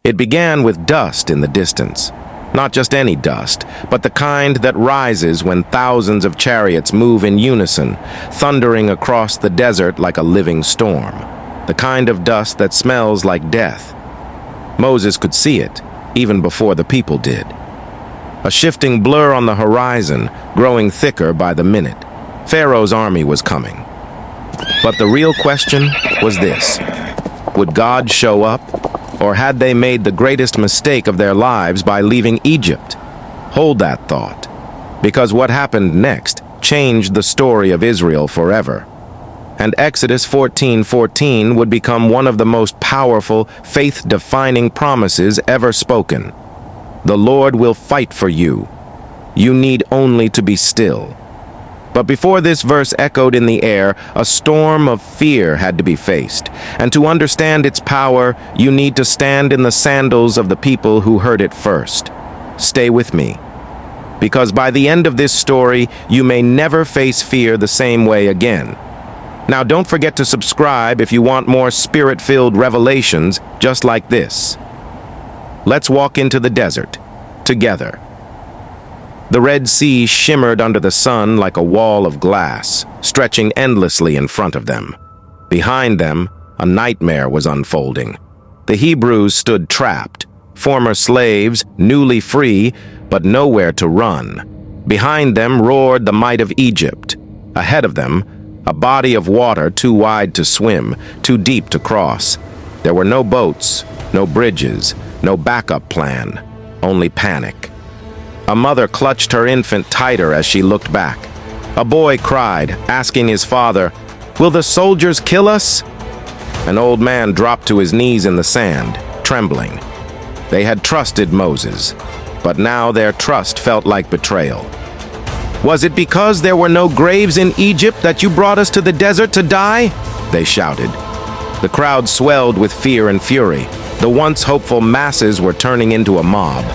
It began with dust in the distance. Not just any dust, but the kind that rises when thousands of chariots move in unison, thundering across the desert like a living storm. The kind of dust that smells like death. Moses could see it, even before the people did. A shifting blur on the horizon, growing thicker by the minute. Pharaoh's army was coming. But the real question was this: would God show up? Or had they made the greatest mistake of their lives by leaving Egypt? Hold that thought, because what happened next changed the story of Israel forever. And Exodus 14:14 would become one of the most powerful, faith-defining promises ever spoken. The Lord will fight for you. You need only to be still. But before this verse echoed in the air, a storm of fear had to be faced. And to understand its power, you need to stand in the sandals of the people who heard it first. Stay with me. Because by the end of this story, you may never face fear the same way again. Now don't forget to subscribe if you want more spirit-filled revelations just like this. Let's walk into the desert, together. The Red Sea shimmered under the sun like a wall of glass, stretching endlessly in front of them. Behind them, a nightmare was unfolding. The Hebrews stood trapped, former slaves, newly free, but nowhere to run. Behind them roared the might of Egypt. Ahead of them, a body of water too wide to swim, too deep to cross. There were no boats, no bridges, no backup plan, only panic. A mother clutched her infant tighter as she looked back. A boy cried, asking his father, "Will the soldiers kill us?" An old man dropped to his knees in the sand, trembling. They had trusted Moses, but now their trust felt like betrayal. "Was it because there were no graves in Egypt that you brought us to the desert to die?" they shouted. The crowd swelled with fear and fury. The once hopeful masses were turning into a mob.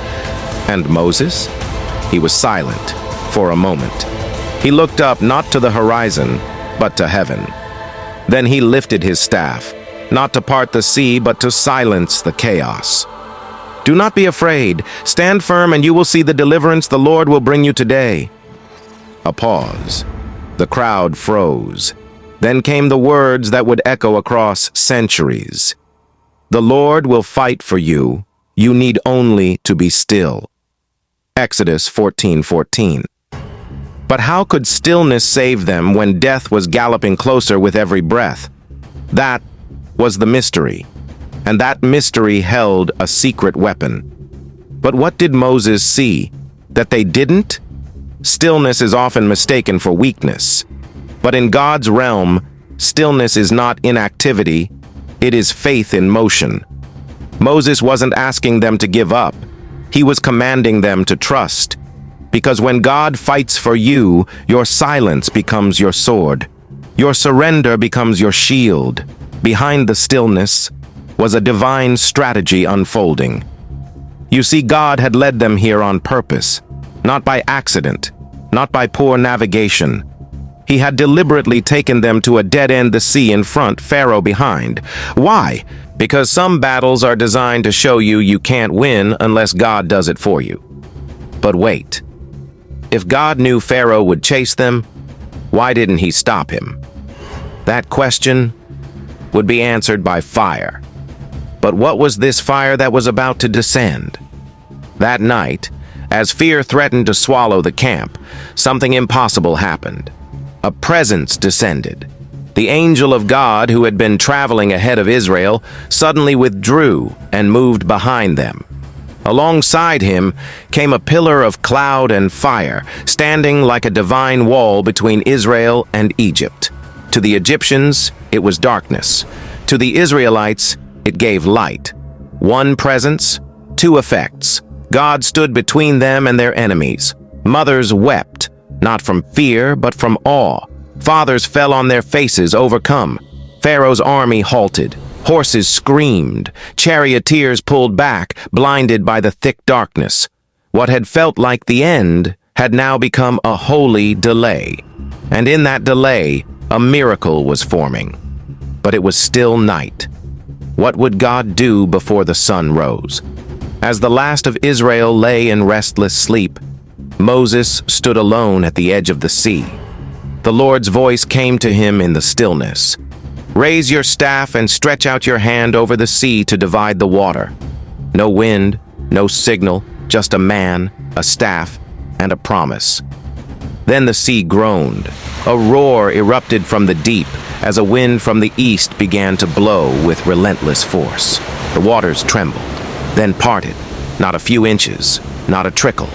And Moses? He was silent for a moment. He looked up not to the horizon, but to heaven. Then he lifted his staff, not to part the sea, but to silence the chaos. "Do not be afraid. Stand firm and you will see the deliverance the Lord will bring you today." A pause. The crowd froze. Then came the words that would echo across centuries. "The Lord will fight for you. You need only to be still." Exodus 14:14. But how could stillness save them when death was galloping closer with every breath? That was the mystery, and that mystery held a secret weapon. But what did Moses see? That they didn't? Stillness is often mistaken for weakness. But in God's realm, stillness is not inactivity, it is faith in motion. Moses wasn't asking them to give up. He was commanding them to trust. Because when God fights for you, your silence becomes your sword. Your surrender becomes your shield. Behind the stillness was a divine strategy unfolding. You see, God had led them here on purpose, not by accident, not by poor navigation. He had deliberately taken them to a dead end, the sea in front, Pharaoh behind. Why? Because some battles are designed to show you you can't win unless God does it for you. But wait. If God knew Pharaoh would chase them, why didn't he stop him? That question would be answered by fire. But what was this fire that was about to descend? That night, as fear threatened to swallow the camp, something impossible happened. A presence descended. The angel of God, who had been traveling ahead of Israel, suddenly withdrew and moved behind them. Alongside him came a pillar of cloud and fire, standing like a divine wall between Israel and Egypt. To the Egyptians, it was darkness. To the Israelites, it gave light. One presence, two effects. God stood between them and their enemies. Mothers wept, not from fear, but from awe. Fathers fell on their faces, overcome. Pharaoh's army halted. Horses screamed. Charioteers pulled back, blinded by the thick darkness. What had felt like the end had now become a holy delay. And in that delay, a miracle was forming. But it was still night. What would God do before the sun rose? As the last of Israel lay in restless sleep, Moses stood alone at the edge of the sea. The Lord's voice came to him in the stillness. "Raise your staff and stretch out your hand over the sea to divide the water." No wind, no signal, just a man, a staff, and a promise. Then the sea groaned. A roar erupted from the deep as a wind from the east began to blow with relentless force. The waters trembled, then parted, not a few inches, not a trickle.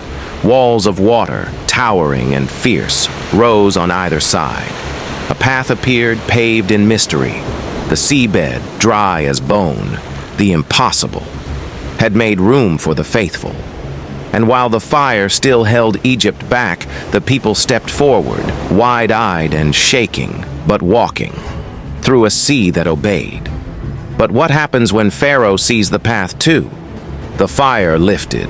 Walls of water, towering and fierce, rose on either side. A path appeared paved in mystery. The seabed, dry as bone, the impossible, had made room for the faithful. And while the fire still held Egypt back, the people stepped forward, wide-eyed and shaking, but walking, through a sea that obeyed. But what happens when Pharaoh sees the path too? The fire lifted.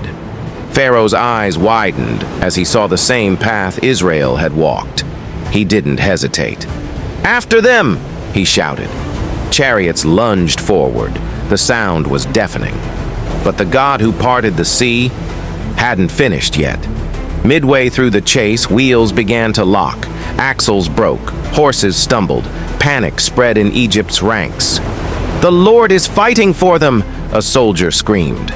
Pharaoh's eyes widened as he saw the same path Israel had walked. He didn't hesitate. "After them!" he shouted. Chariots lunged forward. The sound was deafening. But the God who parted the sea hadn't finished yet. Midway through the chase, wheels began to lock. Axles broke. Horses stumbled. Panic spread in Egypt's ranks. "The Lord is fighting for them!" a soldier screamed.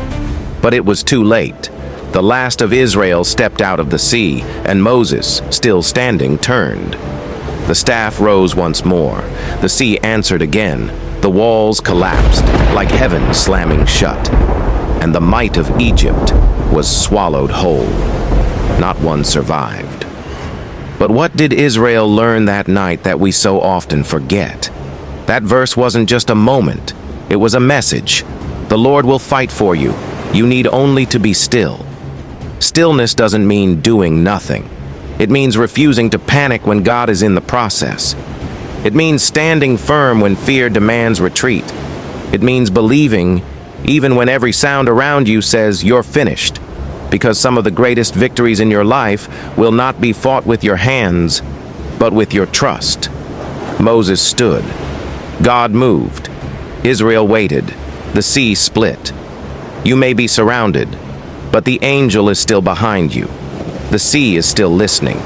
But it was too late. The last of Israel stepped out of the sea, and Moses, still standing, turned. The staff rose once more. The sea answered again. The walls collapsed, like heaven slamming shut. And the might of Egypt was swallowed whole. Not one survived. But what did Israel learn that night that we so often forget? That verse wasn't just a moment. It was a message. The Lord will fight for you. You need only to be still. Stillness doesn't mean doing nothing. It means refusing to panic when God is in the process. It means standing firm when fear demands retreat. It means believing even when every sound around you says you're finished, because some of the greatest victories in your life will not be fought with your hands, but with your trust. Moses stood. God moved. Israel waited. The sea split. You may be surrounded, but the angel is still behind you. The sea is still listening,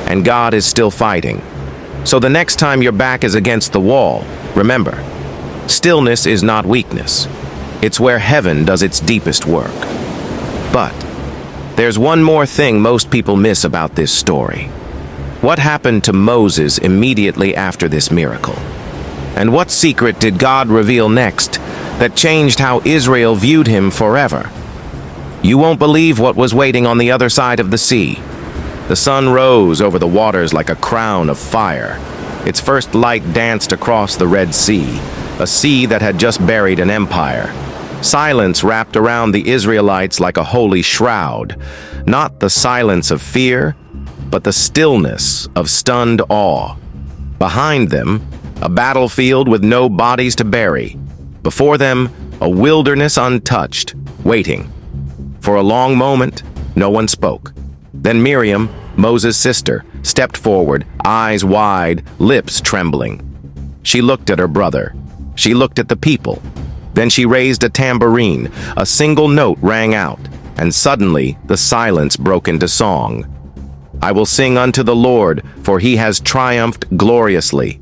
and God is still fighting. So the next time your back is against the wall, remember, stillness is not weakness. It's where heaven does its deepest work. But there's one more thing most people miss about this story. What happened to Moses immediately after this miracle? And what secret did God reveal next that changed how Israel viewed him forever? You won't believe what was waiting on the other side of the sea. The sun rose over the waters like a crown of fire. Its first light danced across the Red Sea, a sea that had just buried an empire. Silence wrapped around the Israelites like a holy shroud, not the silence of fear, but the stillness of stunned awe. Behind them, a battlefield with no bodies to bury. Before them, a wilderness untouched, waiting. For a long moment, no one spoke. Then Miriam, Moses' sister, stepped forward, eyes wide, lips trembling. She looked at her brother. She looked at the people. Then she raised a tambourine. A single note rang out, and suddenly the silence broke into song. "I will sing unto the Lord, for he has triumphed gloriously."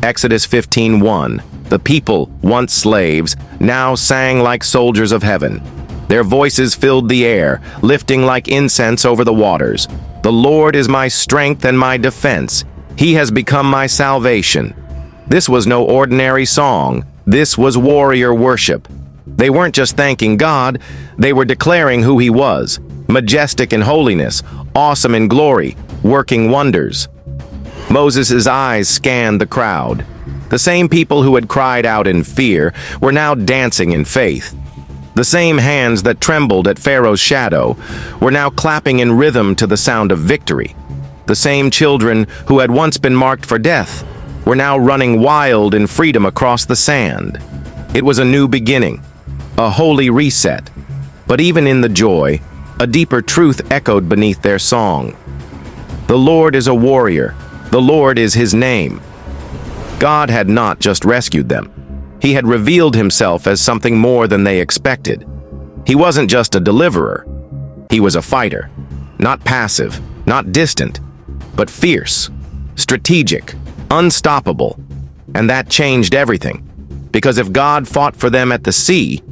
Exodus 15:1. The people, once slaves, now sang like soldiers of heaven. Their voices filled the air, lifting like incense over the waters. "The Lord is my strength and my defense. He has become my salvation." This was no ordinary song. This was warrior worship. They weren't just thanking God, they were declaring who he was, majestic in holiness, awesome in glory, working wonders. Moses' eyes scanned the crowd. The same people who had cried out in fear were now dancing in faith. The same hands that trembled at Pharaoh's shadow were now clapping in rhythm to the sound of victory. The same children who had once been marked for death were now running wild in freedom across the sand. It was a new beginning, a holy reset. But even in the joy, a deeper truth echoed beneath their song. The Lord is a warrior. The Lord is his name. God had not just rescued them. He had revealed himself as something more than they expected. He wasn't just a deliverer. He was a fighter. Not passive, not distant, but fierce, strategic, unstoppable. And that changed everything. Because if God fought for them at the sea,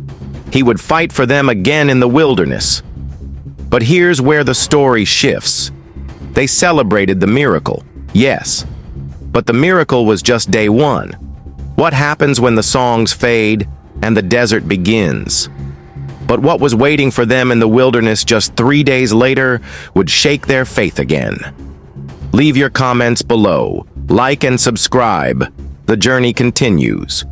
he would fight for them again in the wilderness. But here's where the story shifts. They celebrated the miracle, yes. But the miracle was just day one. What happens when the songs fade and the desert begins? But what was waiting for them in the wilderness just 3 days later would shake their faith again. Leave your comments below, like and subscribe. The journey continues.